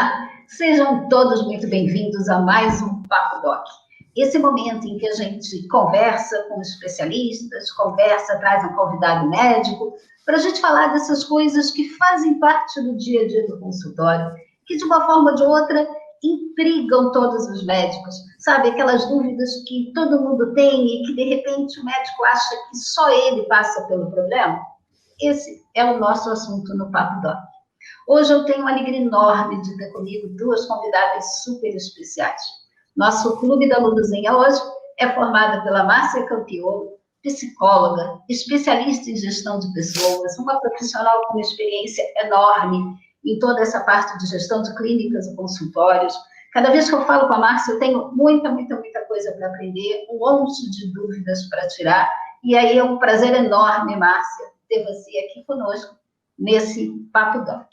Olá, sejam todos muito bem-vindos a mais um Papo Doc. Esse momento em que a gente conversa com especialistas, traz um convidado médico, para a gente falar dessas coisas que fazem parte do dia a dia do consultório, que de uma forma ou de outra intrigam todos os médicos, sabe? Aquelas dúvidas que todo mundo tem e que de repente o médico acha que só ele passa pelo problema. Esse é o nosso assunto no Papo Doc. Hoje eu tenho uma alegria enorme de ter comigo duas convidadas super especiais. Nosso Clube da Luluzinha hoje é formado pela Márcia Campiolo, psicóloga, especialista em gestão de pessoas, uma profissional com uma experiência enorme em toda essa parte de gestão de clínicas e consultórios. Cada vez que eu falo com a Márcia, eu tenho muita coisa para aprender, um monte de dúvidas para tirar. E aí é um prazer enorme, Márcia, ter você aqui conosco nesse Papo Doc.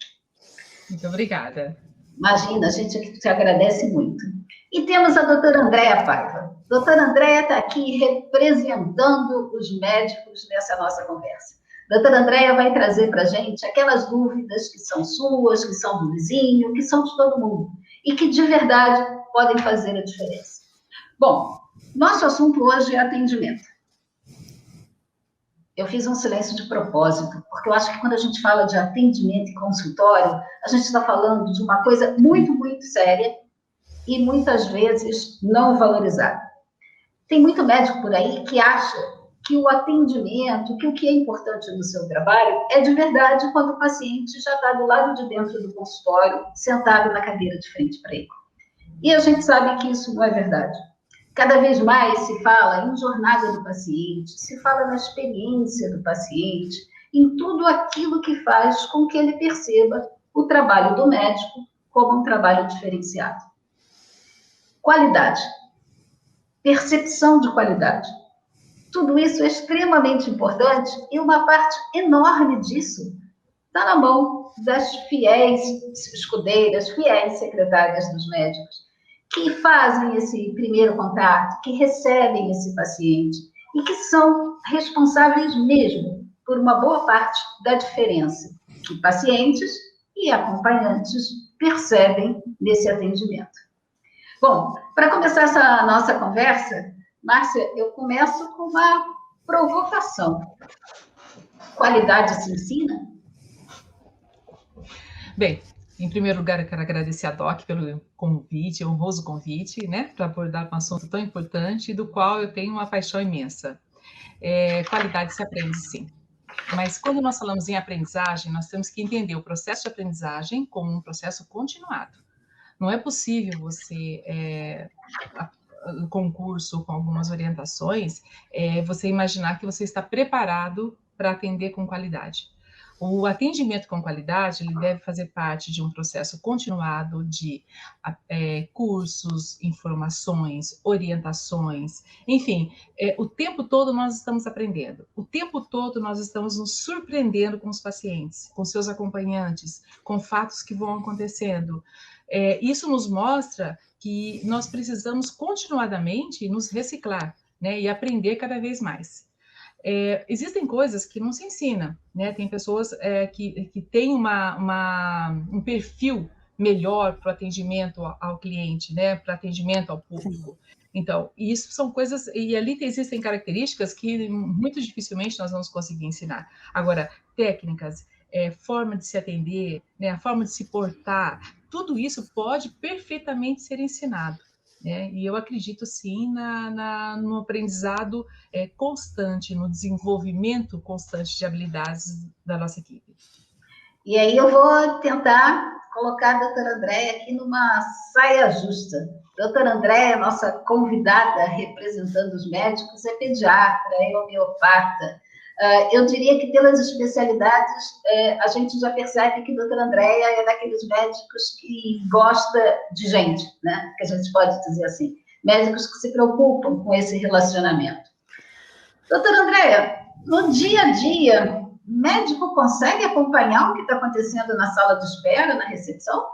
Muito obrigada. Imagina, a gente aqui te agradece muito. E temos a doutora Andréa Paiva. Doutora Andréa está aqui representando os médicos nessa nossa conversa. Doutora Andréa vai trazer para a gente aquelas dúvidas que são suas, que são do vizinho, que são de todo mundo, e que de verdade podem fazer a diferença. Bom, nosso assunto hoje é atendimento. Eu fiz um silêncio de propósito, porque eu acho que quando a gente fala de atendimento e consultório, a gente está falando de uma coisa muito séria e muitas vezes não valorizada. Tem muito médico por aí que acha que o atendimento, que o que é importante no seu trabalho é de verdade quando o paciente já está do lado de dentro do consultório, sentado na cadeira de frente para ele. E a gente sabe que isso não é verdade. Cada vez mais se fala em jornada do paciente, se fala na experiência do paciente, em tudo aquilo que faz com que ele perceba o trabalho do médico como um trabalho diferenciado. Qualidade. Percepção de qualidade. Tudo isso é extremamente importante e uma parte enorme disso está na mão das fiéis escudeiras, fiéis secretárias dos médicos, que fazem esse primeiro contato, que recebem esse paciente e que são responsáveis mesmo por uma boa parte da diferença que pacientes e acompanhantes percebem nesse atendimento. Bom, para começar essa nossa conversa, Márcia, eu começo com uma provocação. Qualidade se ensina? Bem, em primeiro lugar, eu quero agradecer a DOC pelo convite, honroso convite, né, para abordar um assunto tão importante, do qual eu tenho uma paixão imensa. Qualidade se aprende, sim. Mas quando nós falamos em aprendizagem, nós temos que entender o processo de aprendizagem como um processo continuado. Não é possível você, com um curso, com algumas orientações, você imaginar que você está preparado para atender com qualidade. O atendimento com qualidade, ele deve fazer parte de um processo continuado de cursos, informações, orientações, enfim, o tempo todo nós estamos aprendendo, o tempo todo nós estamos nos surpreendendo com os pacientes, com seus acompanhantes, com fatos que vão acontecendo. Isso nos mostra que nós precisamos continuadamente nos reciclar, né, e aprender cada vez mais. Existem coisas que não se ensina, né? Tem pessoas que têm um perfil melhor para o atendimento ao cliente, né? Para atendimento ao público. Então, isso são coisas, e ali existem características que muito dificilmente nós vamos conseguir ensinar. Agora, técnicas, forma de se atender, né? A forma de se portar, tudo isso pode perfeitamente ser ensinado. E eu acredito, sim, no aprendizado constante, no desenvolvimento constante de habilidades da nossa equipe. E aí eu vou tentar colocar a doutora Andréa aqui numa saia justa. Doutora Andréa, nossa convidada representando os médicos, é pediatra, é homeopata. Eu diria que pelas especialidades, a gente já percebe que a doutora Andréa é daqueles médicos que gosta de gente, né? Que a gente pode dizer assim. Médicos que se preocupam com esse relacionamento. Doutora Andréa, no dia a dia, médico consegue acompanhar o que está acontecendo na sala de espera, na recepção?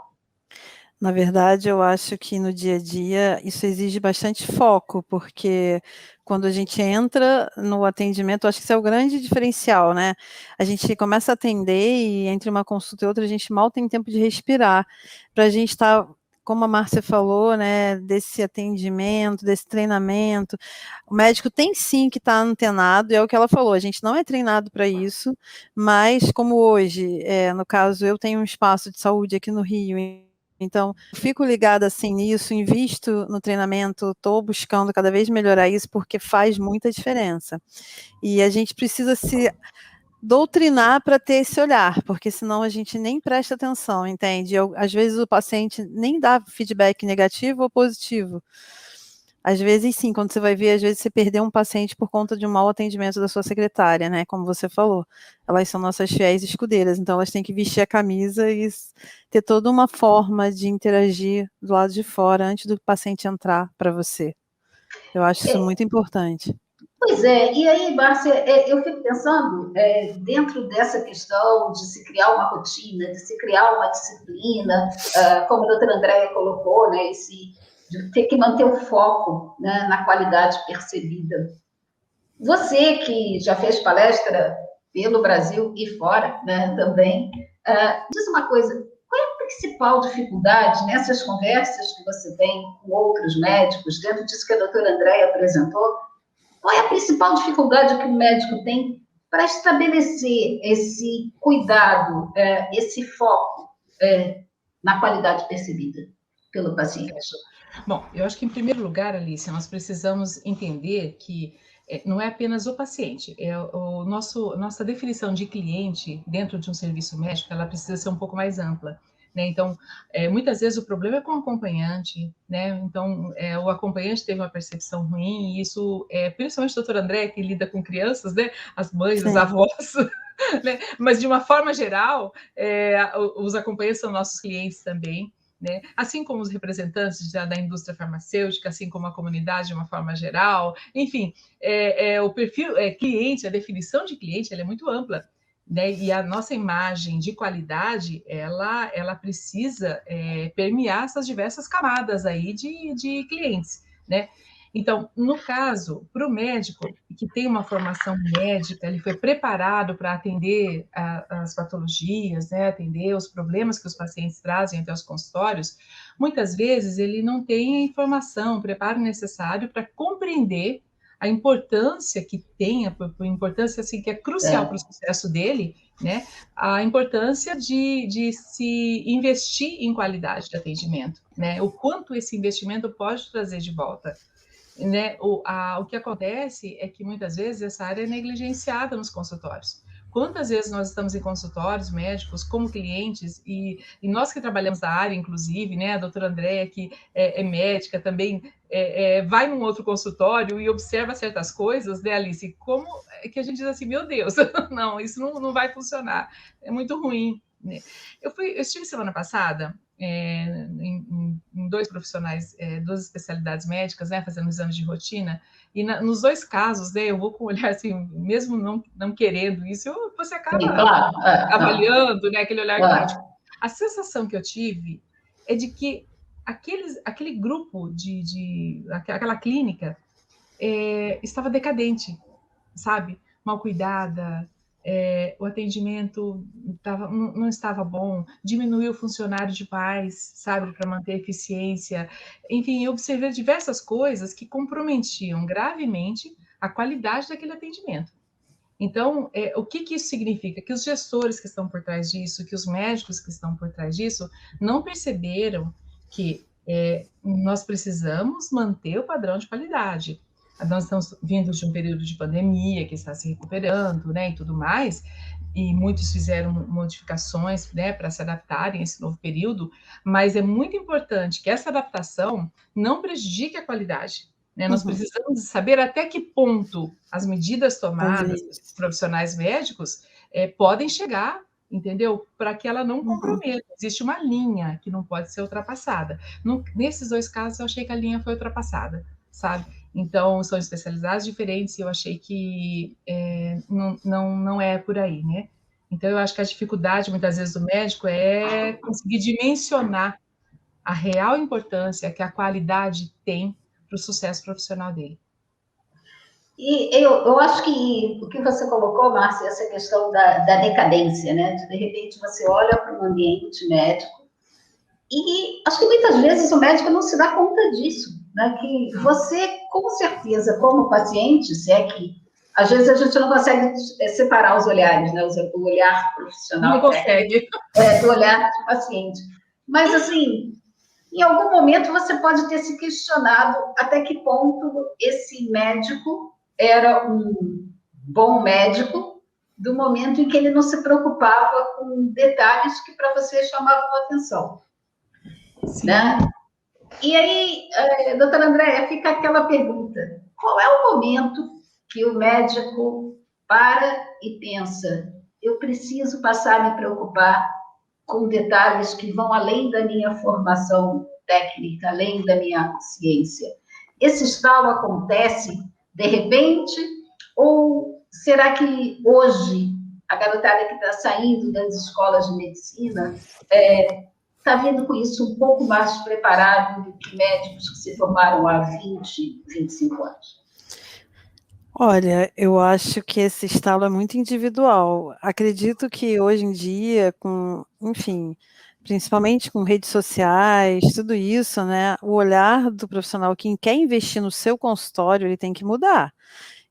Na verdade, eu acho que no dia a dia isso exige bastante foco, porque quando a gente entra no atendimento, eu acho que isso é o grande diferencial, né? A gente começa a atender e entre uma consulta e outra a gente mal tem tempo de respirar, para a gente estar, como a Márcia falou, né, desse atendimento, desse treinamento. O médico tem sim que estar antenado, e é o que ela falou, a gente não é treinado para isso, mas como hoje, no caso, eu tenho um espaço de saúde aqui no Rio, então, fico ligada assim nisso, invisto no treinamento, estou buscando cada vez melhorar isso, porque faz muita diferença. E a gente precisa se doutrinar para ter esse olhar, porque senão a gente nem presta atenção, entende? Às vezes o paciente nem dá feedback negativo ou positivo. Às vezes, sim, quando você vai ver, às vezes você perdeu um paciente por conta de um mau atendimento da sua secretária, né? Como você falou, elas são nossas fiéis escudeiras, então elas têm que vestir a camisa e ter toda uma forma de interagir do lado de fora antes do paciente entrar para você. Eu acho isso muito importante. Pois é, e aí, Márcia, eu fico pensando, dentro dessa questão de se criar uma rotina, de se criar uma disciplina, como a doutora Andréia colocou, né, de ter que manter o foco, né, na qualidade percebida. Você que já fez palestra pelo Brasil e fora, né, também, diz uma coisa, qual é a principal dificuldade nessas conversas que você tem com outros médicos, dentro disso que a doutora Andréia apresentou? Qual é a principal dificuldade que o médico tem para estabelecer esse cuidado, esse foco na qualidade percebida pelo paciente? Bom, eu acho que, em primeiro lugar, Alice, nós precisamos entender que não é apenas o paciente, nossa definição de cliente dentro de um serviço médico, ela precisa ser um pouco mais ampla. Né? Então, muitas vezes o problema é com o acompanhante, né? Então, o acompanhante teve uma percepção ruim, e isso, principalmente a doutora André, que lida com crianças, né? As mães, Sim. os avós, né? Mas, de uma forma geral, os acompanhantes são nossos clientes também. Né? Assim como os representantes da indústria farmacêutica, assim como a comunidade de uma forma geral, enfim, o perfil cliente, a definição de cliente, ela é muito ampla, né? E a nossa imagem de qualidade, ela precisa permear essas diversas camadas aí de clientes, né? Então, no caso, para o médico que tem uma formação médica, ele foi preparado para atender as patologias, né, atender os problemas que os pacientes trazem até os consultórios, muitas vezes ele não tem a informação, o preparo necessário para compreender a importância que tem, a importância assim, que é crucial para o sucesso dele, né, a importância de se investir em qualidade de atendimento, né, o quanto esse investimento pode trazer de volta. Né? O que acontece é que muitas vezes essa área é negligenciada nos consultórios. Quantas vezes nós estamos em consultórios médicos como clientes, e nós que trabalhamos na área, inclusive, né, a doutora Andréia, que é médica, também vai num outro consultório e observa certas coisas, né, Alice, como que a gente diz assim, meu Deus, não, isso não vai funcionar, é muito ruim. Né? Eu estive semana passada em dois profissionais, duas especialidades médicas, né, fazendo exames de rotina, e nos dois casos, né, eu vou com um olhar assim, mesmo não querendo isso, você acaba avaliando, né, aquele olhar crítico. A sensação que eu tive é de que aquele grupo aquela clínica estava decadente, sabe? Mal cuidada, o atendimento não estava bom, diminuiu o funcionário demais, sabe, para manter a eficiência. Enfim, eu observei diversas coisas que comprometiam gravemente a qualidade daquele atendimento. Então, o que isso significa? Que os gestores que estão por trás disso, que os médicos que estão por trás disso, não perceberam que nós precisamos manter o padrão de qualidade. Nós estamos vindo de um período de pandemia que está se recuperando, né, e tudo mais, e muitos fizeram modificações, né, para se adaptarem a esse novo período, mas é muito importante que essa adaptação não prejudique a qualidade. Né? Nós precisamos saber até que ponto as medidas tomadas pelos profissionais médicos podem chegar, entendeu? Para que ela não comprometa. Existe uma linha que não pode ser ultrapassada. Nesses dois casos, eu achei que a linha foi ultrapassada, sabe? Então, são especialidades diferentes e eu achei que não é por aí, né? Então, eu acho que a dificuldade, muitas vezes, do médico é conseguir dimensionar a real importância que a qualidade tem para o sucesso profissional dele. E eu acho que o que você colocou, Márcia, essa questão da decadência, né? De repente você olha para um ambiente médico e acho que muitas vezes o médico não se dá conta disso, né? Que você, com certeza, como paciente, se é que às vezes a gente não consegue separar os olhares, né? O olhar profissional não consegue. Do olhar do paciente. Mas, assim, em algum momento você pode ter se questionado até que ponto esse médico era um bom médico do momento em que ele não se preocupava com detalhes que para você chamavam a atenção. Né? E aí, doutora Andréia, fica aquela pergunta: qual é o momento que o médico para e pensa, eu preciso passar a me preocupar com detalhes que vão além da minha formação técnica, além da minha ciência? Esse estalo acontece de repente, ou será que hoje a garotada que está saindo das escolas de medicina está vindo com isso um pouco mais preparado do que médicos que se formaram há 20, 25 anos? Olha, eu acho que esse estalo é muito individual. Acredito que hoje em dia, enfim, principalmente com redes sociais, tudo isso, né, o olhar do profissional, quem quer investir no seu consultório, ele tem que mudar.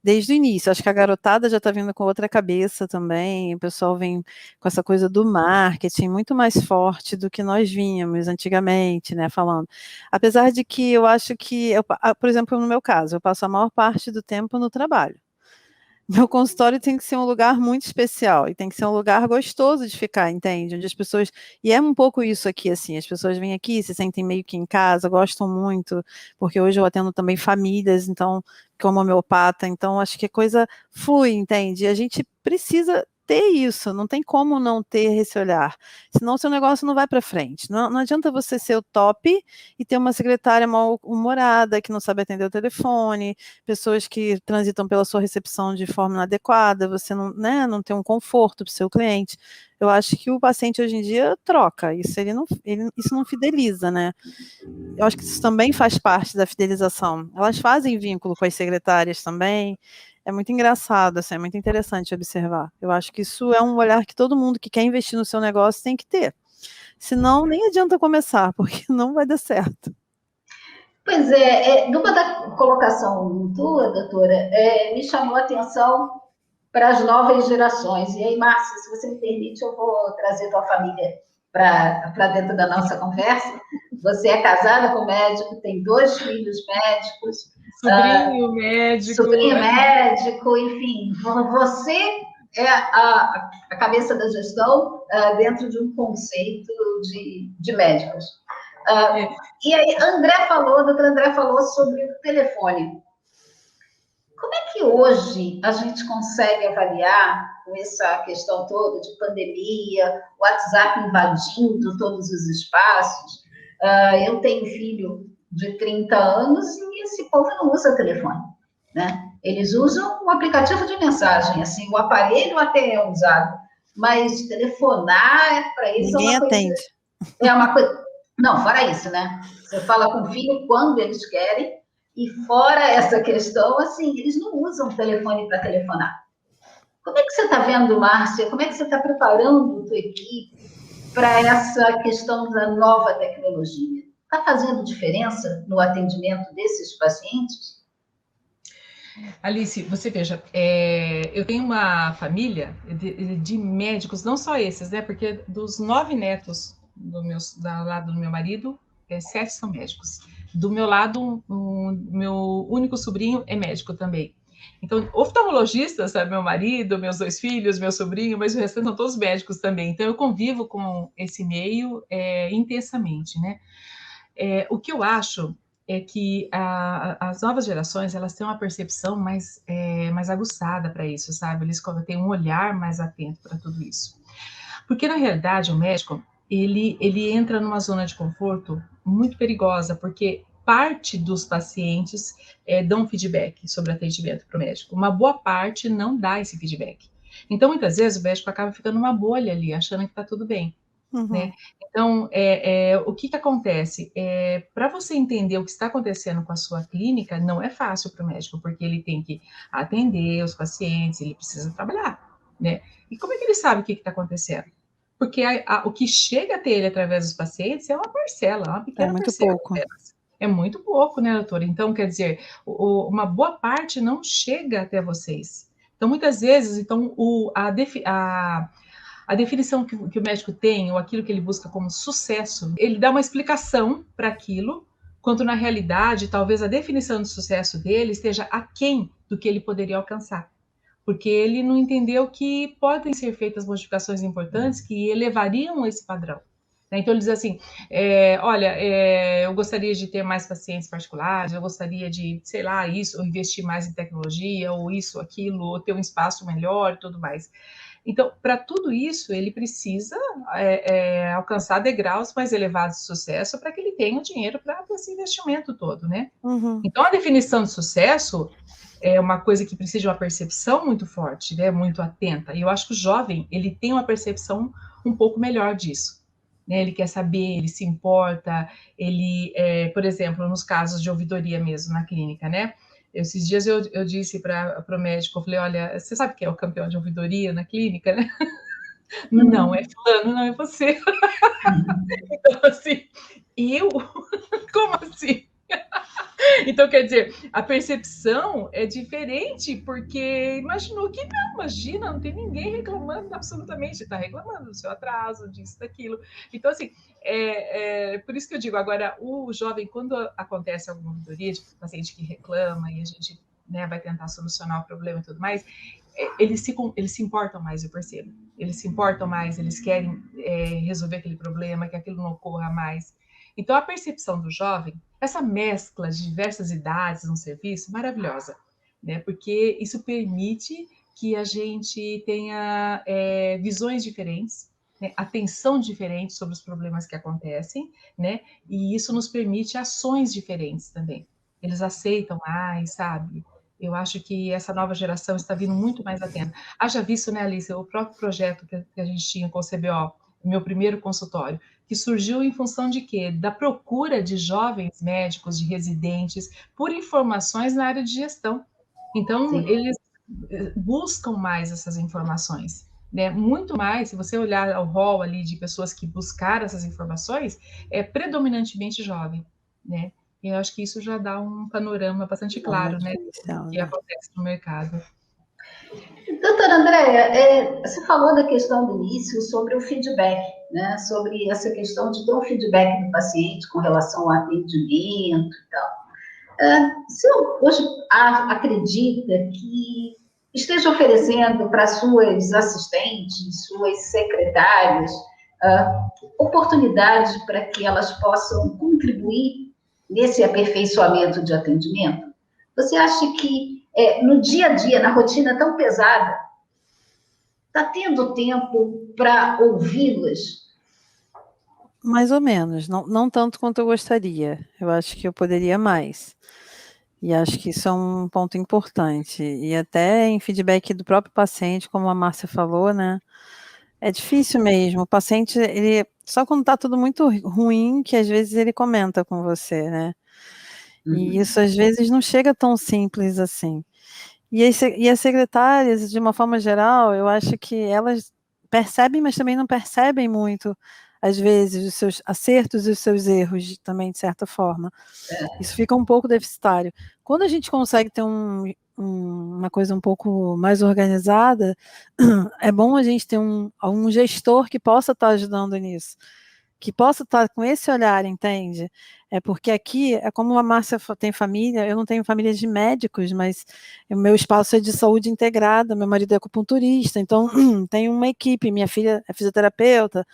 Desde o início, acho que a garotada já está vindo com outra cabeça também, o pessoal vem com essa coisa do marketing muito mais forte do que nós vínhamos antigamente, né, falando. Apesar de que eu acho que, por exemplo, no meu caso, eu passo a maior parte do tempo no trabalho. Meu consultório tem que ser um lugar muito especial e tem que ser um lugar gostoso de ficar, entende? Onde as pessoas... E é um pouco isso aqui, assim, as pessoas vêm aqui, se sentem meio que em casa, gostam muito, porque hoje eu atendo também famílias, então, como homeopata, então acho que a coisa flui, entende? E a gente precisa ter isso, não tem como não ter esse olhar, senão seu negócio não vai para frente. Não adianta você ser o top e ter uma secretária mal-humorada, que não sabe atender o telefone, pessoas que transitam pela sua recepção de forma inadequada, você não, né, não tem um conforto para o seu cliente. Eu acho que o paciente hoje em dia troca, isso isso não fideliza, né? Eu acho que isso também faz parte da fidelização. Elas fazem vínculo com as secretárias também. É muito engraçado, assim, é muito interessante observar. Eu acho que isso é um olhar que todo mundo que quer investir no seu negócio tem que ter. Senão, nem adianta começar, porque não vai dar certo. Pois numa da colocação tua, doutora, me chamou a atenção para as novas gerações. E aí, Márcia, se você me permite, eu vou trazer tua família para dentro da nossa conversa. Você é casada com médico, tem 2 filhos médicos. Sobrinho médico. Sobrinho médico, enfim. Você é a cabeça da gestão dentro de um conceito de médicos. E aí, a doutora André falou sobre o telefone. Como é que hoje a gente consegue avaliar, com essa questão toda de pandemia, o WhatsApp invadindo todos os espaços? Eu tenho um filho de 30 anos e esse povo não usa telefone, né? Eles usam um aplicativo de mensagem, assim, o aparelho até é usado, mas telefonar, para eles Ninguém é uma coisa... atende. É uma coisa... Não, fora isso, né? Você fala com o filho quando eles querem, e fora essa questão, assim, eles não usam o telefone para telefonar. Como é que você está vendo, Márcia? Como é que você está preparando a tua equipe para essa questão da nova tecnologia? Está fazendo diferença no atendimento desses pacientes? Alice, você veja, eu tenho uma família de médicos, não só esses, né? Porque dos 9 netos do lado do meu marido, 7 são médicos. Do meu lado, meu único sobrinho é médico também. Então, oftalmologistas, sabe, meu marido, meus 2 filhos, meu sobrinho, mas o restante são todos médicos também. Então, eu convivo com esse meio intensamente, né? O que eu acho é que as novas gerações, elas têm uma percepção mais aguçada para isso, sabe? Eles têm um olhar mais atento para tudo isso. Porque, na realidade, o médico, ele entra numa zona de conforto muito perigosa, porque parte dos pacientes dão feedback sobre atendimento para o médico. Uma boa parte não dá esse feedback. Então, muitas vezes, o médico acaba ficando numa bolha ali, achando que está tudo bem. Uhum. Né? Então, o que acontece? Para você entender o que está acontecendo com a sua clínica, não é fácil para o médico, porque ele tem que atender os pacientes, ele precisa trabalhar, né? E como é que ele sabe o que está acontecendo? Porque o que chega até ele através dos pacientes é uma parcela, uma pequena muito parcela pouco. delas. É muito pouco, né, doutora? Então, quer dizer, uma boa parte não chega até vocês. Então, muitas vezes, a definição que o médico tem, ou aquilo que ele busca como sucesso, ele dá uma explicação para aquilo, quanto na realidade, talvez a definição de sucesso dele esteja aquém do que ele poderia alcançar. Porque ele não entendeu que podem ser feitas modificações importantes que elevariam esse padrão. Então, ele diz assim, olha, eu gostaria de ter mais pacientes particulares, eu gostaria de, sei lá, isso, ou investir mais em tecnologia, ou isso, aquilo, ou ter um espaço melhor e tudo mais. Então, para tudo isso, ele precisa alcançar degraus mais elevados de sucesso para que ele tenha o dinheiro para esse investimento todo, né? Uhum. Então, a definição de sucesso é uma coisa que precisa de uma percepção muito forte, né? Muito atenta. E eu acho que o jovem, ele tem uma percepção um pouco melhor disso. Né? Ele quer saber, ele se importa, ele, por exemplo, nos casos de ouvidoria mesmo na clínica, né? Esses dias eu disse para o médico, eu falei, olha, você sabe quem é o campeão de ouvidoria na clínica, né? Não, é fulano, não é você. Então, assim, eu? Como assim? Então, quer dizer, a percepção é diferente, porque imaginou que não, imagina, não tem ninguém reclamando absolutamente, está reclamando do seu atraso, disso, daquilo. Então, assim, por isso que eu digo, agora, o jovem, quando acontece alguma ouvidoria de paciente que reclama e a gente, né, vai tentar solucionar o problema e tudo mais, eles se importam mais, eu percebo. Eles se importam mais, eles querem resolver aquele problema, que aquilo não ocorra mais. Então, a percepção do jovem, essa mescla de diversas idades no serviço, maravilhosa, né? Porque isso permite que a gente tenha visões diferentes, né? Atenção diferente sobre os problemas que acontecem, né? E isso nos permite ações diferentes também. Eles aceitam mais, sabe? Eu acho que essa nova geração está vindo muito mais atenta. Haja visto, né, Alice, o próprio projeto que a gente tinha com o CBO, meu primeiro consultório, que surgiu em função de quê? Da procura de jovens médicos, de residentes, por informações na área de gestão. Então, Sim. Eles buscam mais essas informações, né? Muito mais, se você olhar o rol ali de pessoas que buscaram essas informações, é predominantemente jovem, né? E eu acho que isso já dá um panorama bastante claro, né, do que acontece no mercado. Doutora Andréia, você falou da questão do início sobre o feedback, né? Sobre essa questão de ter um feedback do paciente com relação ao atendimento e tal. Você hoje acredita que esteja oferecendo para suas assistentes, suas secretárias, oportunidade para que elas possam contribuir nesse aperfeiçoamento de atendimento? Você acha que no dia a dia, na rotina tão pesada, está tendo tempo para ouvi-las? Mais ou menos, não tanto quanto eu gostaria. Eu acho que eu poderia mais. E acho que isso é um ponto importante. E até em feedback do próprio paciente, como a Márcia falou, né? É difícil mesmo. O paciente, ele só quando está tudo muito ruim, que às vezes ele comenta com você, né? E isso às vezes não chega tão simples assim. E as secretárias, de uma forma geral, eu acho que elas percebem, mas também não percebem muito, às vezes, os seus acertos e os seus erros, também, de certa forma. Isso fica um pouco deficitário. Quando a gente consegue ter uma coisa um pouco mais organizada, é bom a gente ter um gestor que possa estar ajudando nisso, que possa estar com esse olhar, entende? É porque aqui, é como a Márcia tem família, eu não tenho família de médicos, mas o meu espaço é de saúde integrada, meu marido é acupunturista, então tem uma equipe, minha filha é fisioterapeuta,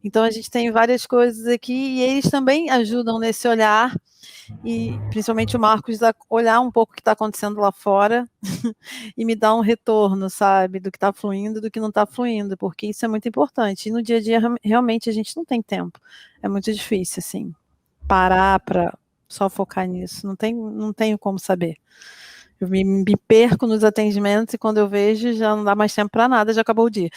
então a gente tem várias coisas aqui e eles também ajudam nesse olhar, e principalmente o Marcos a olhar um pouco o que está acontecendo lá fora e me dar um retorno, sabe, do que está fluindo e do que não está fluindo, porque isso é muito importante. E no dia a dia, realmente, a gente não tem tempo. É muito difícil, assim, parar para só focar nisso. Não tenho como saber. Eu me perco nos atendimentos e quando eu vejo, já não dá mais tempo para nada, já acabou o dia.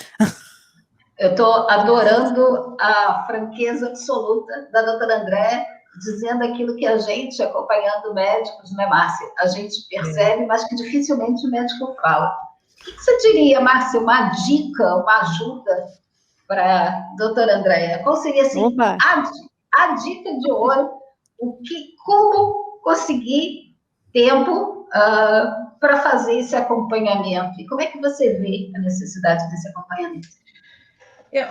Eu estou adorando a franqueza absoluta da doutora Andréa, dizendo aquilo que a gente, acompanhando médicos, né, Márcia? A gente percebe, mas que dificilmente o médico fala. O que você diria, Márcia, uma dica, uma ajuda para a doutora Andréa? Qual seria, assim, a dica de ouro? Como conseguir tempo para fazer esse acompanhamento? E como é que você vê a necessidade desse acompanhamento?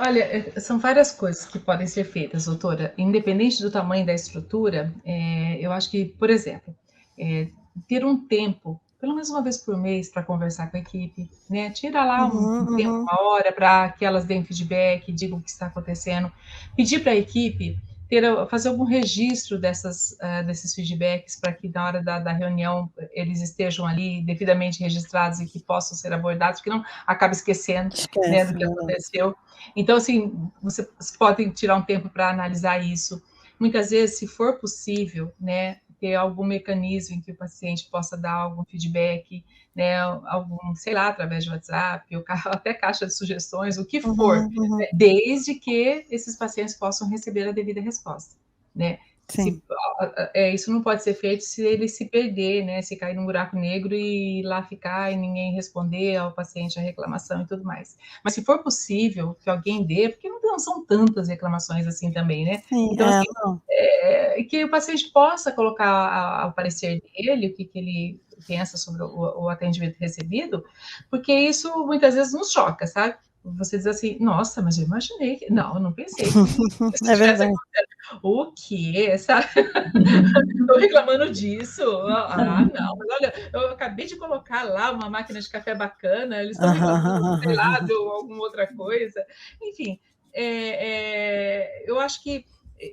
Olha, são várias coisas que podem ser feitas, doutora. Independente do tamanho da estrutura, eu acho que, por exemplo, ter um tempo, pelo menos uma vez por mês, para conversar com a equipe, né? Tira lá um tempo, uma hora, para que elas deem feedback, digam o que está acontecendo. Pedir para a equipe fazer algum registro desses feedbacks, para que na hora da reunião eles estejam ali devidamente registrados e que possam ser abordados, porque não acaba esquecendo, né, do que aconteceu. Então, assim, vocês podem tirar um tempo para analisar isso. Muitas vezes, se for possível, né, ter algum mecanismo em que o paciente possa dar algum feedback, né, sei lá, através de WhatsApp, ou até caixa de sugestões, o que for, né, desde que esses pacientes possam receber a devida resposta, né? Isso não pode ser feito se ele se perder, né? Se cair num buraco negro e lá ficar e ninguém responder ao paciente a reclamação e tudo mais. Mas se for possível que alguém dê, porque não são tantas reclamações assim também, né? Então, assim, que o paciente possa colocar ao parecer dele o que ele pensa sobre o atendimento recebido, porque isso muitas vezes nos choca, sabe? Você diz assim, nossa, mas eu imaginei que... Não, eu não pensei que isso tivesse acontecido. O quê? Sabe? Estou reclamando disso. Não, mas olha, eu acabei de colocar lá uma máquina de café bacana, eles estão reclamando, sei lá, de alguma outra coisa. Enfim, eu acho que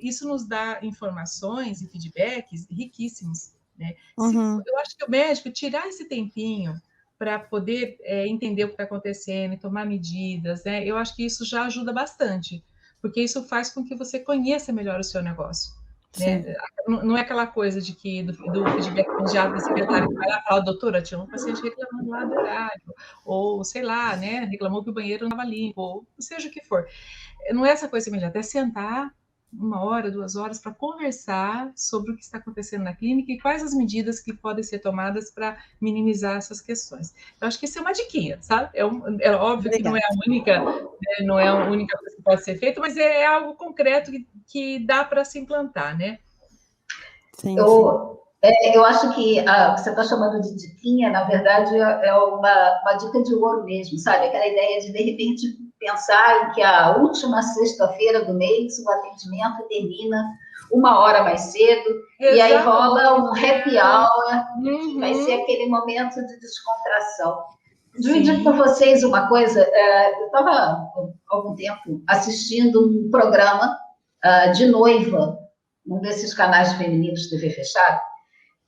isso nos dá informações e feedbacks riquíssimos, né? Eu acho que o médico tirar esse tempinho para poder entender o que está acontecendo e tomar medidas, né? Eu acho que isso já ajuda bastante, porque isso faz com que você conheça melhor o seu negócio, né? Não é aquela coisa de que do feedback imediato da secretária que vai lá e fala, doutora, tinha um paciente reclamando lá do horário, ou sei lá, né? Reclamou que o banheiro não estava limpo, ou seja o que for. Não é essa coisa imediata, é sentar 1 hora, 2 horas para conversar sobre o que está acontecendo na clínica e quais as medidas que podem ser tomadas para minimizar essas questões. Eu acho que isso é uma diquinha, sabe? É óbvio que não é a única, né, não é a única coisa que pode ser feita, mas é algo concreto que dá para se implantar, né? Eu acho que o que você está chamando de diquinha, na verdade, é uma dica de ouro mesmo, sabe? Aquela ideia de repente, pensar em que a última sexta-feira do mês o atendimento termina 1 hora mais cedo, e aí rola um happy hour, que vai ser aquele momento de descontração. Dividir com vocês uma coisa, eu estava há algum tempo assistindo um programa de noiva, um desses canais femininos de TV fechado,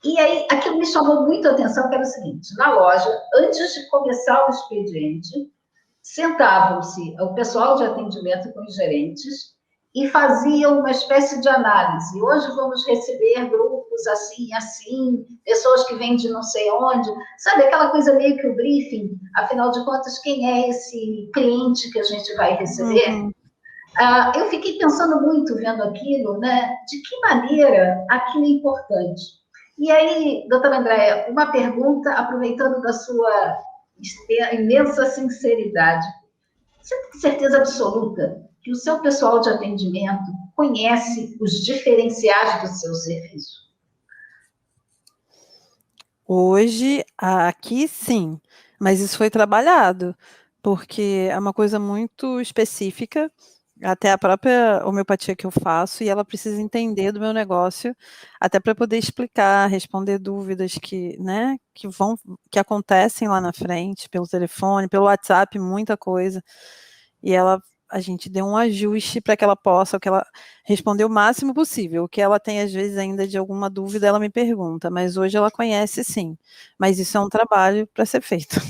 e aí aquilo me chamou muito a atenção, que era o seguinte, na loja, antes de começar o expediente, sentavam-se o pessoal de atendimento com os gerentes e faziam uma espécie de análise. Hoje vamos receber grupos assim, assim, pessoas que vêm de não sei onde, sabe, aquela coisa meio que o briefing, afinal de contas, quem é esse cliente que a gente vai receber? Eu fiquei pensando muito vendo aquilo, né? De que maneira aquilo é importante. E aí, doutora Andréa, uma pergunta, aproveitando da sua imensa sinceridade. Você tem certeza absoluta que o seu pessoal de atendimento conhece os diferenciais do seu serviço? Hoje, aqui sim, mas isso foi trabalhado, porque é uma coisa muito específica, até a própria homeopatia que eu faço, e ela precisa entender do meu negócio, até para poder explicar, responder dúvidas né, que acontecem lá na frente, pelo telefone, pelo WhatsApp, muita coisa, e a gente deu um ajuste para que ela possa, que ela responder o máximo possível. O que ela tem, às vezes, ainda de alguma dúvida, ela me pergunta, mas hoje ela conhece sim, mas isso é um trabalho para ser feito.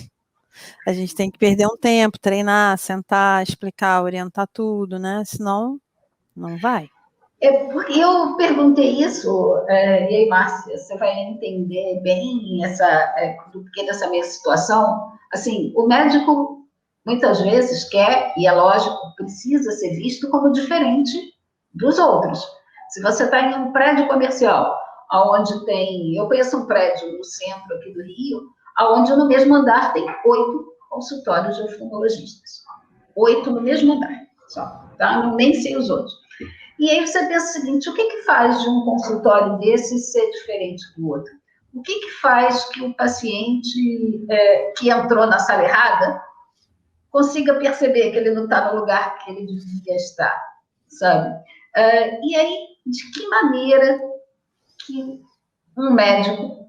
A gente tem que perder um tempo, treinar, sentar, explicar, orientar tudo, né? Senão, não vai. Eu perguntei isso, e aí, Márcia, você vai entender bem do porquê dessa minha situação. Assim, o médico muitas vezes quer, e é lógico, precisa ser visto como diferente dos outros. Se você está em um prédio comercial, onde tem... Eu conheço um prédio no centro aqui do Rio, onde no mesmo andar tem 8 consultórios de oftalmologistas. 8 no mesmo andar, só. Tá? Nem sei os outros. E aí você pensa o seguinte, o que faz de um consultório desse ser diferente do outro? O que faz que o paciente que entrou na sala errada consiga perceber que ele não está no lugar que ele devia estar, sabe? E aí, de que maneira que um médico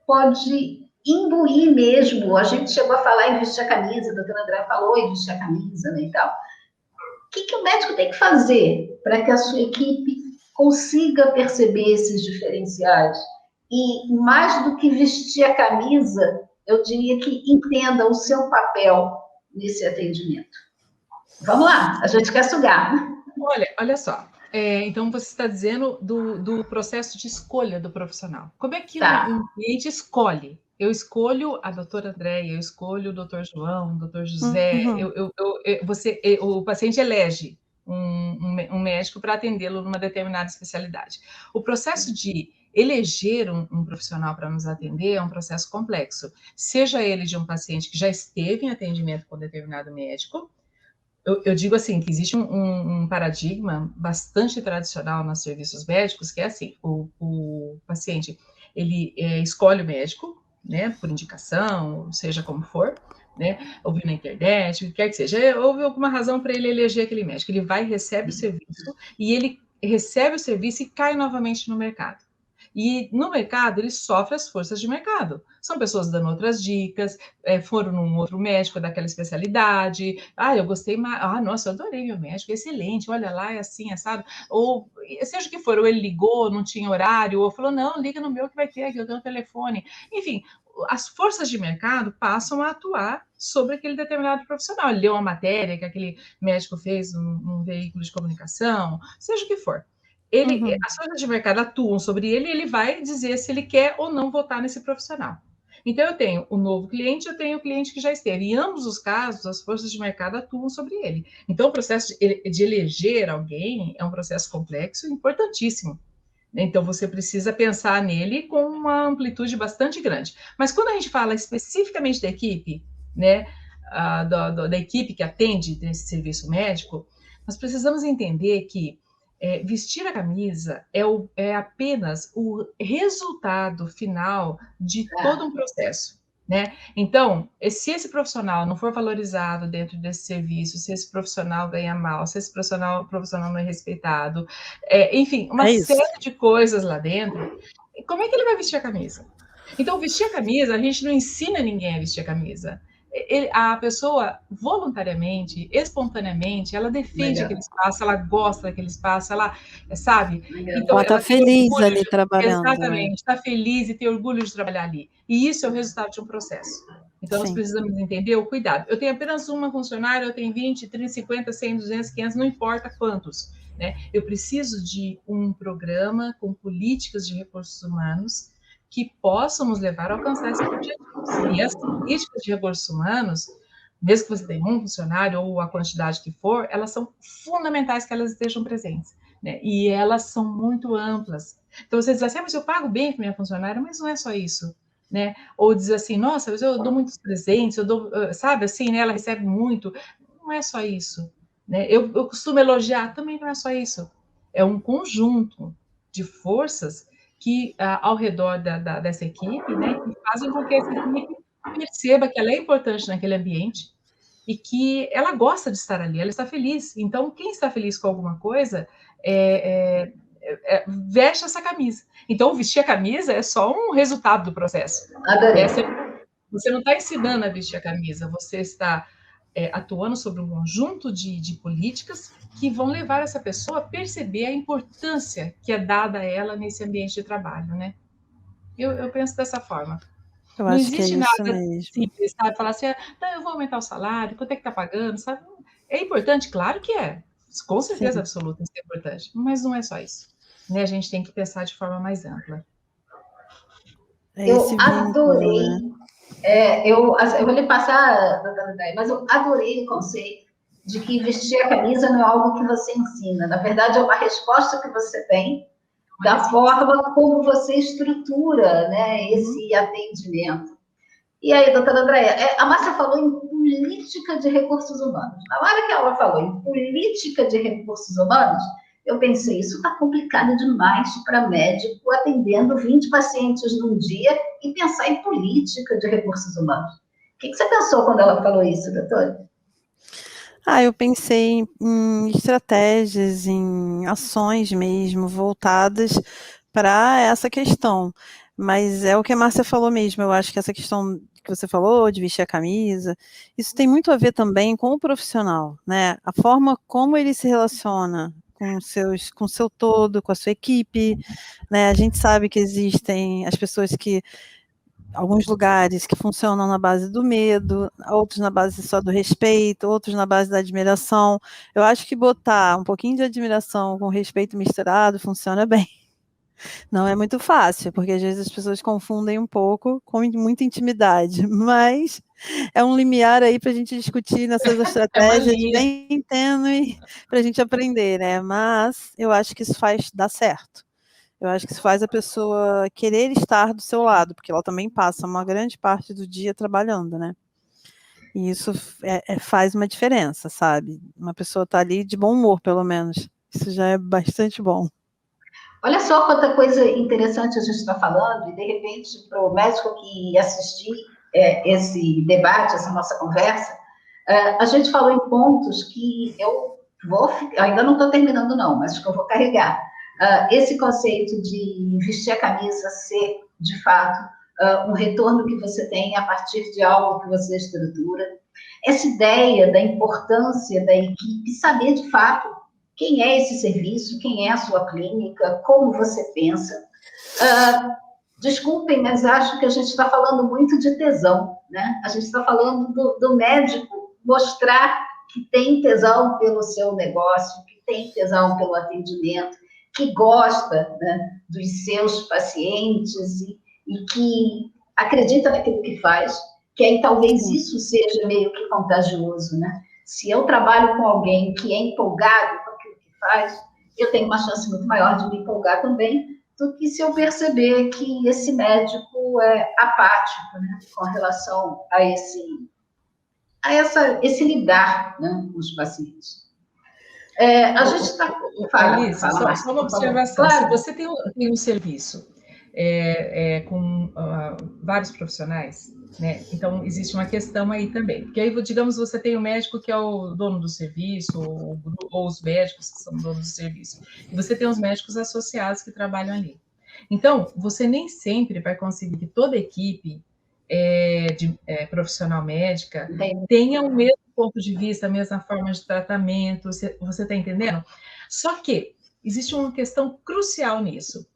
pode imbuir mesmo? A gente chegou a falar em vestir a camisa, a doutora André falou em vestir a camisa, né, e tal. O que o médico tem que fazer para que a sua equipe consiga perceber esses diferenciais? E, mais do que vestir a camisa, eu diria que entenda o seu papel nesse atendimento. Vamos lá, a gente quer sugar. Olha só. Então, você está dizendo do processo de escolha do profissional. Como é que um cliente escolhe? Eu escolho a doutora Andréia, eu escolho o doutor João, o doutor José. O paciente elege um médico para atendê-lo numa determinada especialidade. O processo de eleger um profissional para nos atender é um processo complexo. Seja ele de um paciente que já esteve em atendimento com determinado médico. Eu digo assim, que existe um paradigma bastante tradicional nos serviços médicos, que é assim, o paciente, ele escolhe o médico, né, por indicação, seja como for, né, ouviu na internet, o que quer que seja, houve alguma razão para ele eleger aquele médico, ele vai, recebe o serviço, e ele recebe o serviço e cai novamente no mercado. E no mercado, ele sofre as forças de mercado. São pessoas dando outras dicas, foram num outro médico daquela especialidade. Eu gostei mais. Nossa, eu adorei meu médico, excelente, olha lá, é assim, assado. Ou seja o que for, ou ele ligou, não tinha horário, ou falou, não, liga no meu que vai ter aqui, eu tenho um telefone. Enfim, as forças de mercado passam a atuar sobre aquele determinado profissional. Ele leu uma matéria que aquele médico fez num veículo de comunicação, seja o que for. As forças de mercado atuam sobre ele e ele vai dizer se ele quer ou não votar nesse profissional. Então, eu tenho o novo cliente, eu tenho o cliente que já esteve. Em ambos os casos, as forças de mercado atuam sobre ele. Então, o processo de eleger alguém é um processo complexo e importantíssimo. Então, você precisa pensar nele com uma amplitude bastante grande. Mas quando a gente fala especificamente da equipe, né, da equipe que atende nesse serviço médico, nós precisamos entender que vestir a camisa é apenas o resultado final de todo um processo, né? Então, se esse profissional não for valorizado dentro desse serviço, se esse profissional ganha mal, se esse profissional não é respeitado, enfim, uma série de coisas lá dentro, como é que ele vai vestir a camisa? Então, vestir a camisa, a gente não ensina ninguém a vestir a camisa. A pessoa, voluntariamente, espontaneamente, ela defende aquele espaço, ela gosta daquele espaço, ela, sabe? Então, ela está feliz ali trabalhando. Exatamente, está feliz e tem orgulho de trabalhar ali. E isso é o resultado de um processo. Então, nós precisamos entender o cuidado. Eu tenho apenas uma funcionária, eu tenho 20, 30, 50, 100, 200, 500, não importa quantos, né? Eu preciso de um programa com políticas de recursos humanos que possam nos levar a alcançar esses objetivos. E as políticas de recursos humanos, mesmo que você tenha um funcionário ou a quantidade que for, elas são fundamentais que elas estejam presentes, né? E elas são muito amplas. Então, você diz assim, mas eu pago bem para minha funcionária, mas não é só isso, né? Ou diz assim, nossa, eu dou muitos presentes, eu dou, sabe, assim, né? Ela recebe muito. Não é só isso, né? Eu costumo elogiar, também não é só isso. É um conjunto de forças que ao redor dessa equipe, né, que fazem com que essa equipe perceba que ela é importante naquele ambiente e que ela gosta de estar ali, ela está feliz. Então, quem está feliz com alguma coisa veste essa camisa. Então, vestir a camisa é só um resultado do processo. Você não está ensinando a vestir a camisa, você está atuando sobre um conjunto de políticas que vão levar essa pessoa a perceber a importância que é dada a ela nesse ambiente de trabalho, né? Eu penso dessa forma. Eu acho que é isso mesmo. Simples, sabe? Falar assim, não, eu vou aumentar o salário, quanto é que está pagando, sabe? É importante, claro que é. Com certeza absoluta, isso é importante. Mas não é só isso, né? A gente tem que pensar de forma mais ampla. Eu adorei Eu vou lhe passar, doutora Andréia, mas eu adorei o conceito de que vestir a camisa não é algo que você ensina. Na verdade, é uma resposta que você tem da forma como você estrutura, né, esse atendimento. E aí, doutora Andréia, a Márcia falou em política de recursos humanos. Na hora que ela falou em política de recursos humanos, eu pensei, isso está complicado demais para médico atendendo 20 pacientes num dia e pensar em política de recursos humanos. O que você pensou quando ela falou isso, doutora? Eu pensei em estratégias, em ações mesmo, voltadas para essa questão. Mas é o que a Márcia falou mesmo, eu acho que essa questão que você falou, de vestir a camisa, isso tem muito a ver também com o profissional, né? A forma como ele se relaciona com o seu todo, com a sua equipe, né? A gente sabe que existem as pessoas que alguns lugares que funcionam na base do medo, outros na base só do respeito, outros na base da admiração. Eu acho que botar um pouquinho de admiração com respeito misturado funciona bem. Não é muito fácil, porque às vezes as pessoas confundem um pouco com muita intimidade, mas é um limiar aí para a gente discutir nessas estratégias bem tênue para a gente aprender, né? Mas eu acho que isso faz dar certo. Eu acho que isso faz a pessoa querer estar do seu lado, porque ela também passa uma grande parte do dia trabalhando, né? E isso faz uma diferença, sabe? Uma pessoa está ali de bom humor, pelo menos. Isso já é bastante bom. Olha só quanta coisa interessante a gente está falando, e de repente, para o médico que assistir esse debate, essa nossa conversa, a gente falou em pontos que eu ainda não estou terminando não, mas que eu vou carregar. Esse conceito de vestir a camisa ser, de fato, um retorno que você tem a partir de algo que você estrutura, essa ideia da importância da equipe, saber de fato quem é esse serviço, quem é a sua clínica, como você pensa. Desculpem, mas acho que a gente está falando muito de tesão, né? A gente está falando do médico mostrar que tem tesão pelo seu negócio, que tem tesão pelo atendimento, que gosta, né, dos seus pacientes e que acredita naquilo que faz, que aí talvez isso seja meio que contagioso, né? Se eu trabalho com alguém que é empolgado com aquilo que faz, eu tenho uma chance muito maior de me empolgar também do que se eu perceber que esse médico é apático, né, com relação a esse lidar, né, com os pacientes. A gente está... Alice, só uma observação. Claro. Se você tem um serviço com vários profissionais, né, então existe uma questão aí também. Porque aí, digamos, você tem o médico que é o dono do serviço, ou os médicos que são donos do serviço, e você tem os médicos associados que trabalham ali. Então, você nem sempre vai conseguir que toda a equipe profissional médica tenha o mesmo ponto de vista, a mesma forma de tratamento, você está entendendo? Só que existe uma questão crucial nisso.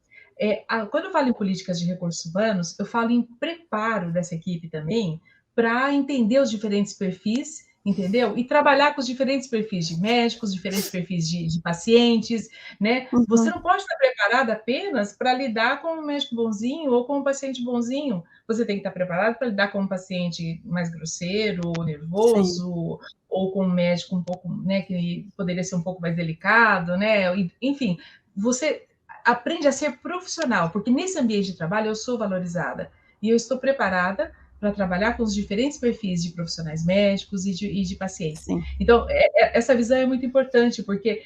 Quando eu falo em políticas de recursos humanos, eu falo em preparo dessa equipe também para entender os diferentes perfis, entendeu? E trabalhar com os diferentes perfis de médicos, diferentes perfis de pacientes, né? Uhum. Você não pode estar preparado apenas para lidar com um médico bonzinho ou com um paciente bonzinho. Você tem que estar preparado para lidar com um paciente mais grosseiro, nervoso, sim, ou com um médico um pouco, né, que poderia ser um pouco mais delicado, né? Enfim, você aprende a ser profissional, porque nesse ambiente de trabalho eu sou valorizada e eu estou preparada para trabalhar com os diferentes perfis de profissionais médicos e de pacientes. Sim. Então, essa visão é muito importante, porque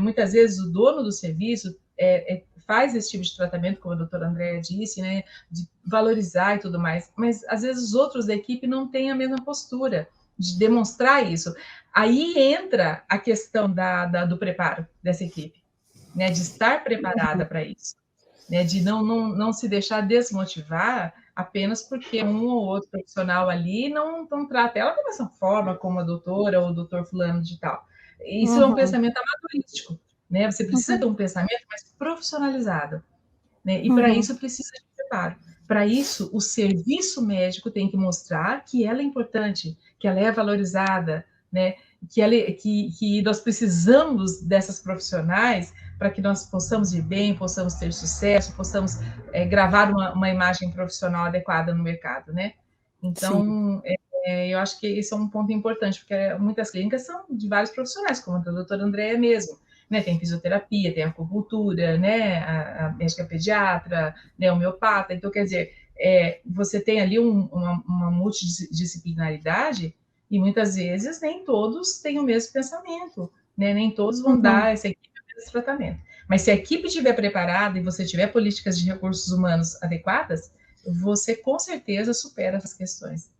muitas vezes o dono do serviço faz esse tipo de tratamento, como a doutora Andréia disse, né, de valorizar e tudo mais, mas às vezes os outros da equipe não têm a mesma postura de demonstrar isso. Aí entra a questão do preparo dessa equipe, né, de estar preparada para isso, né, de não se deixar desmotivar apenas porque um ou outro profissional ali não trata ela da mesma forma como a doutora ou o doutor fulano de tal. Isso é um pensamento amadorístico, né? Você precisa ter um pensamento mais profissionalizado, né? E para isso precisa de preparo. Para isso, o serviço médico tem que mostrar que ela é importante, que ela é valorizada, né? Que nós precisamos dessas profissionais para que nós possamos ir bem, possamos ter sucesso, possamos gravar uma imagem profissional adequada no mercado, né? Então, eu acho que esse é um ponto importante, porque muitas clínicas são de vários profissionais, como a da doutora Andréia mesmo, né? Tem fisioterapia, tem acupuntura, né? A médica pediatra, né? Homeopata. Então, quer dizer, você tem ali uma multidisciplinaridade e muitas vezes nem todos têm o mesmo pensamento, né? Nem todos vão dar essa equipe o mesmo tratamento. Mas se a equipe estiver preparada e você tiver políticas de recursos humanos adequadas, você com certeza supera essas questões.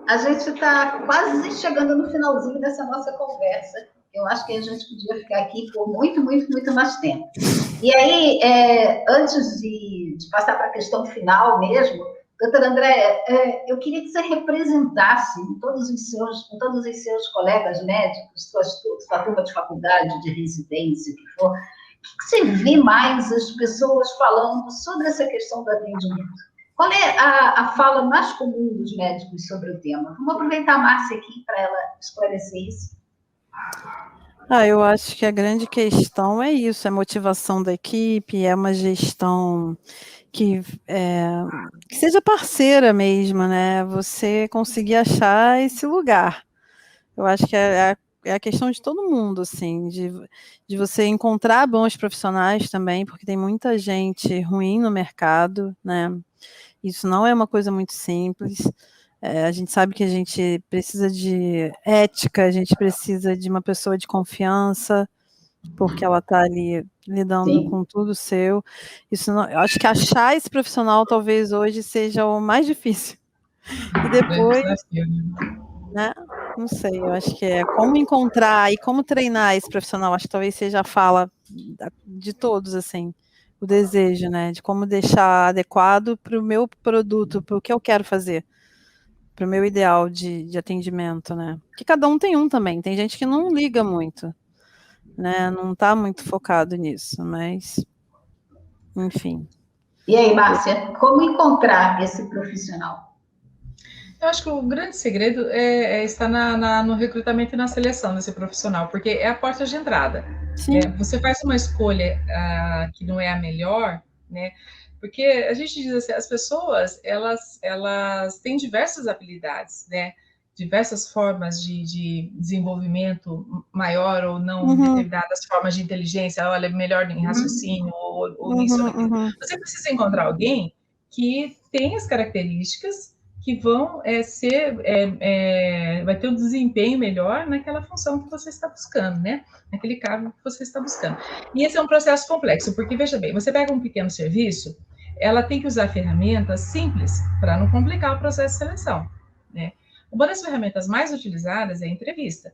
A gente está quase chegando no finalzinho dessa nossa conversa. Eu acho que a gente podia ficar aqui por muito, muito, muito mais tempo. E aí, antes de passar para a questão final mesmo, doutora Andréia, eu queria que você representasse com todos os seus colegas médicos, sua turma de faculdade, de residência, o que for, o que você vê mais as pessoas falando sobre essa questão do atendimento? Qual é a fala mais comum dos médicos sobre o tema? Vamos aproveitar a Márcia aqui para ela esclarecer isso. Eu acho que a grande questão é isso, é a motivação da equipe, é uma gestão que seja parceira mesmo, né? Você conseguir achar esse lugar. Eu acho que é a questão de todo mundo, assim, de você encontrar bons profissionais também, porque tem muita gente ruim no mercado, né? Isso não é uma coisa muito simples. A gente sabe que a gente precisa de ética, a gente precisa de uma pessoa de confiança, porque ela está ali lidando com tudo seu. Isso não, eu acho que achar esse profissional talvez hoje seja o mais difícil. E depois, né? Não sei, eu acho que é como encontrar e como treinar esse profissional, acho que talvez seja a fala de todos, assim, o desejo, né, de como deixar adequado para o meu produto, para o que eu quero fazer, para o meu ideal de atendimento, né, porque cada um tem um também, tem gente que não liga muito, né, não está muito focado nisso, mas, enfim. E aí, Márcia, como encontrar esse profissional? Eu acho que o grande segredo está no recrutamento e na seleção desse profissional, porque é a porta de entrada. Você faz uma escolha que não é a melhor, né? Porque a gente diz assim, as pessoas elas têm diversas habilidades, né? Diversas formas de desenvolvimento maior ou não, determinadas formas de inteligência, olha, melhor em raciocínio, ou nisso ou naquilo. Você precisa encontrar alguém que tem as características que vão vai ter um desempenho melhor naquela função que você está buscando, né? Naquele cargo que você está buscando. E esse é um processo complexo, porque, veja bem, você pega um pequeno serviço, ela tem que usar ferramentas simples para não complicar o processo de seleção, né? Uma das ferramentas mais utilizadas é a entrevista.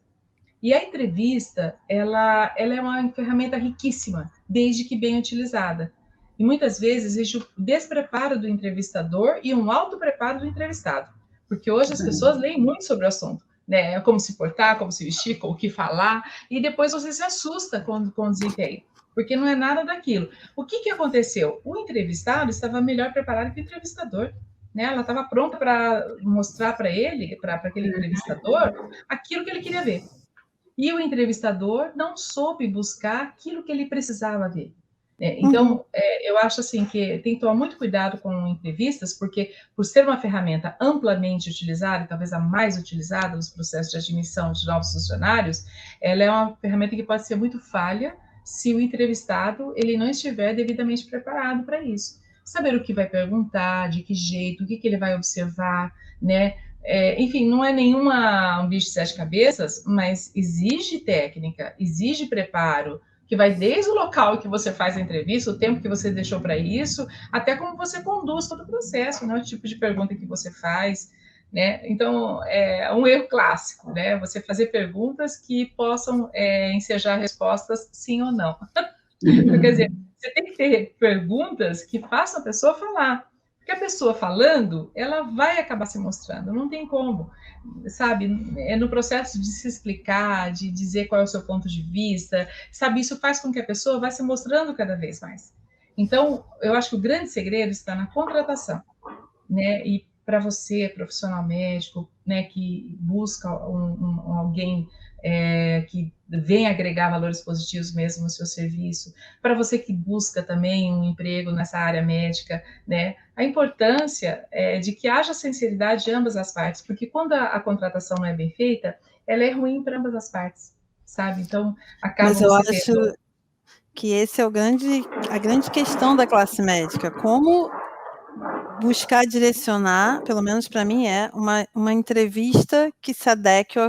E a entrevista, ela é uma ferramenta riquíssima, desde que bem utilizada. E muitas vezes existe o despreparo do entrevistador e um alto preparo do entrevistado. Porque hoje as pessoas leem muito sobre o assunto, né? Como se portar, como se vestir, o que falar, e depois você se assusta com o desempenho, porque não é nada daquilo. O que aconteceu? O entrevistado estava melhor preparado que o entrevistador. Né? Ela estava pronta para mostrar para ele, para aquele entrevistador, aquilo que ele queria ver. E o entrevistador não soube buscar aquilo que ele precisava ver. Então, eu acho assim que tem que tomar muito cuidado com entrevistas, porque por ser uma ferramenta amplamente utilizada, talvez a mais utilizada nos processos de admissão de novos funcionários, ela é uma ferramenta que pode ser muito falha se o entrevistado ele não estiver devidamente preparado para isso. Saber o que vai perguntar, de que jeito, o que ele vai observar, né? Enfim, não é um bicho de sete cabeças, mas exige técnica, exige preparo, que vai desde o local que você faz a entrevista, o tempo que você deixou para isso, até como você conduz todo o processo, né? O tipo de pergunta que você faz, né? Então, é um erro clássico, né? Você fazer perguntas que possam ensejar respostas sim ou não. Então, quer dizer, você tem que ter perguntas que façam a pessoa falar. Porque a pessoa falando, ela vai acabar se mostrando, não tem como, sabe? É no processo de se explicar, de dizer qual é o seu ponto de vista, sabe? Isso faz com que a pessoa vá se mostrando cada vez mais. Então, eu acho que o grande segredo está na contratação, né? E para você, profissional médico, né, que busca alguém que vem agregar valores positivos mesmo no seu serviço, para você que busca também um emprego nessa área médica, né? A importância de que haja sinceridade de ambas as partes, porque quando a contratação não é bem feita, ela é ruim para ambas as partes, sabe? Então, acaba Mas eu você acho tendo... que esse é a grande questão da classe médica, como buscar direcionar, pelo menos para mim, uma entrevista que se adeque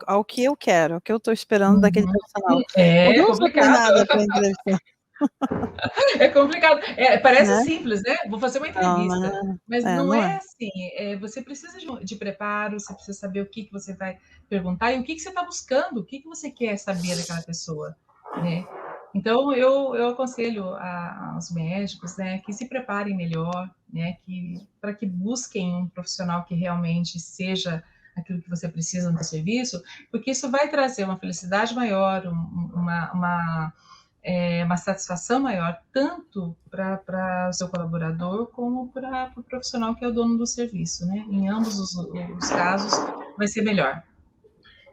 ao que eu quero, ao que eu estou esperando daquele profissional. Porque eu É não sou complicado. treinada para entrevistar, É complicado. Parece né? simples, né? Vou fazer uma Não, entrevista. Mas não não é é. assim. Você precisa de preparo, você precisa saber o que você vai perguntar e o que você está buscando, o que você quer saber daquela pessoa, né? Então, eu aconselho aos médicos, né, que se preparem melhor, né, para que busquem um profissional que realmente seja aquilo que você precisa no serviço, porque isso vai trazer uma felicidade maior, uma satisfação maior, tanto para o seu colaborador, como para o profissional que é o dono do serviço, né? Em ambos os casos, vai ser melhor.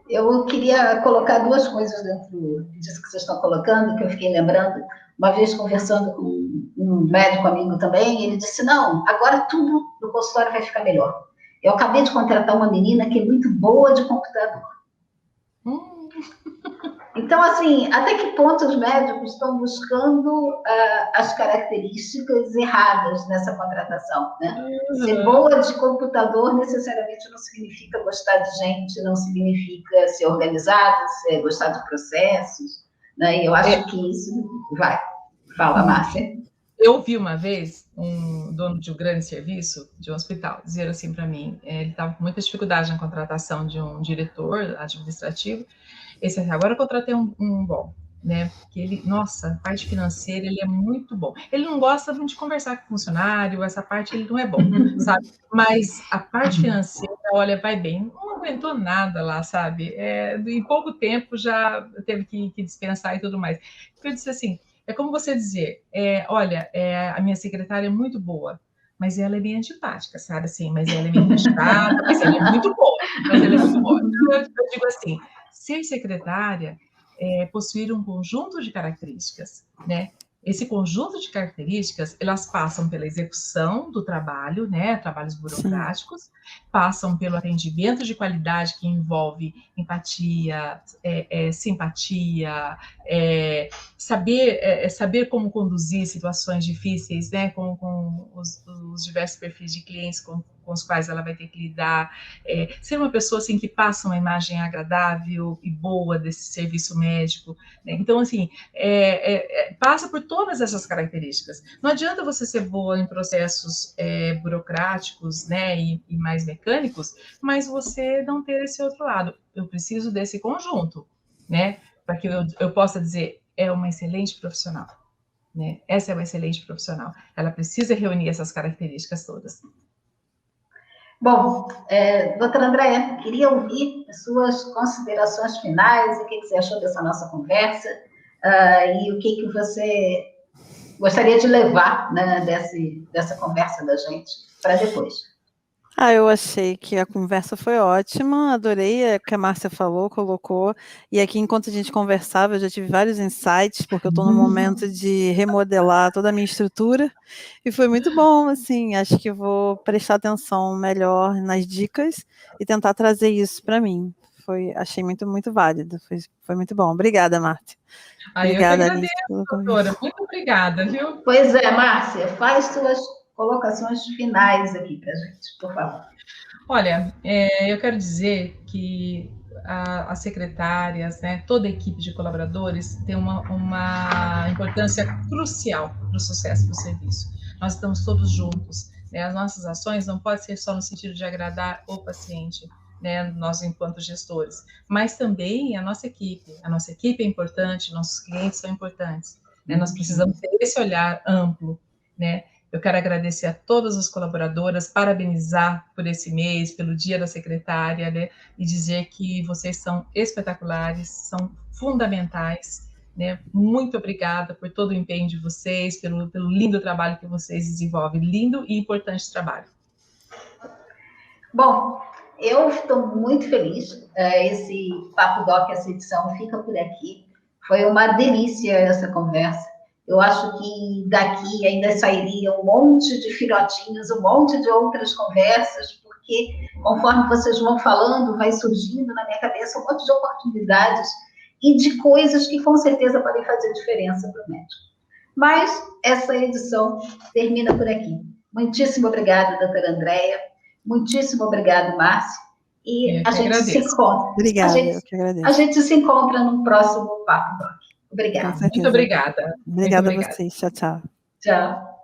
Eu queria colocar duas coisas dentro disso que vocês estão colocando, que eu fiquei lembrando, uma vez conversando com um médico amigo também, ele disse, não, agora tudo no consultório vai ficar melhor. Eu acabei de contratar uma menina que é muito boa de computador. Então, assim, até que ponto os médicos estão buscando as características erradas nessa contratação, né? Ser boa de computador necessariamente não significa gostar de gente, não significa ser organizado, gostar de processos, né? E eu acho que isso vai. Fala, Márcia. Eu vi uma vez um dono de um grande serviço, de um hospital, dizer assim para mim, ele estava com muita dificuldade na contratação de um diretor administrativo. Esse agora eu contratei um bom, né? Porque ele, nossa, a parte financeira ele é muito bom. Ele não gosta muito de conversar com o funcionário, essa parte ele não é bom, sabe? Mas a parte financeira, olha, vai bem. Não aguentou nada lá, sabe? Em pouco tempo já teve que dispensar e tudo mais. Eu disse assim, é como você dizer, olha, a minha secretária é muito boa, mas ela é bem antipática, sabe? Assim, mas ela é meio chata, mas ela é muito boa. Mas ela é muito boa. Então, eu digo assim, ser secretária é possuir um conjunto de características, né? Esse conjunto de características, elas passam pela execução do trabalho, né? Trabalhos burocráticos, passam pelo atendimento de qualidade que envolve empatia, simpatia, saber como conduzir situações difíceis, né? Com os diversos perfis de clientes com os quais ela vai ter que lidar, ser uma pessoa assim que passa uma imagem agradável e boa desse serviço médico, né? Então assim, passa por todas essas características. Não adianta você ser boa em processos burocráticos, né, e mais mecânicos, mas você não ter esse outro lado. Eu preciso desse conjunto, né, para que eu possa dizer é uma excelente profissional, né? Essa é uma excelente profissional. Ela precisa reunir essas características todas. Bom, doutora Andréa, queria ouvir as suas considerações finais, o que você achou dessa nossa conversa, e o que você gostaria de levar, né, dessa conversa da gente para depois. Eu achei que a conversa foi ótima, adorei o que a Márcia falou, colocou, e aqui enquanto a gente conversava, eu já tive vários insights, porque eu estou no momento de remodelar toda a minha estrutura, e foi muito bom, assim, acho que eu vou prestar atenção melhor nas dicas e tentar trazer isso para mim. Achei muito, muito válido, foi muito bom. Obrigada, Márcia. Obrigada, eu que agradeço, doutora. Muito obrigada, viu? Pois é, Márcia, faz suas colocações finais aqui para a gente, por favor. Olha, eu quero dizer que as secretárias, né, toda a equipe de colaboradores tem uma importância crucial para o sucesso do serviço. Nós estamos todos juntos, né? As nossas ações não podem ser só no sentido de agradar o paciente, né, nós enquanto gestores, mas também a nossa equipe. A nossa equipe é importante, nossos clientes são importantes, né? Nós precisamos ter esse olhar amplo, né? Eu quero agradecer a todas as colaboradoras, parabenizar por esse mês, pelo Dia da Secretária, né? E dizer que vocês são espetaculares, são fundamentais, né? Muito obrigada por todo o empenho de vocês, pelo lindo trabalho que vocês desenvolvem, lindo e importante trabalho. Bom, Eu estou muito feliz. Esse Papo Doc, essa edição, fica por aqui. Foi uma delícia essa conversa. Eu acho que daqui ainda sairia um monte de filhotinhos, um monte de outras conversas, porque conforme vocês vão falando, vai surgindo na minha cabeça um monte de oportunidades e de coisas que com certeza podem fazer diferença para o médico. Mas essa edição termina por aqui. Muitíssimo obrigada, doutora Andréia. Muitíssimo obrigado, Márcio. E a gente se encontra. Obrigada, eu que agradeço. A gente se encontra no próximo Papo Doc. Obrigada. Muito obrigada. Obrigada a vocês. Tchau, tchau. Tchau.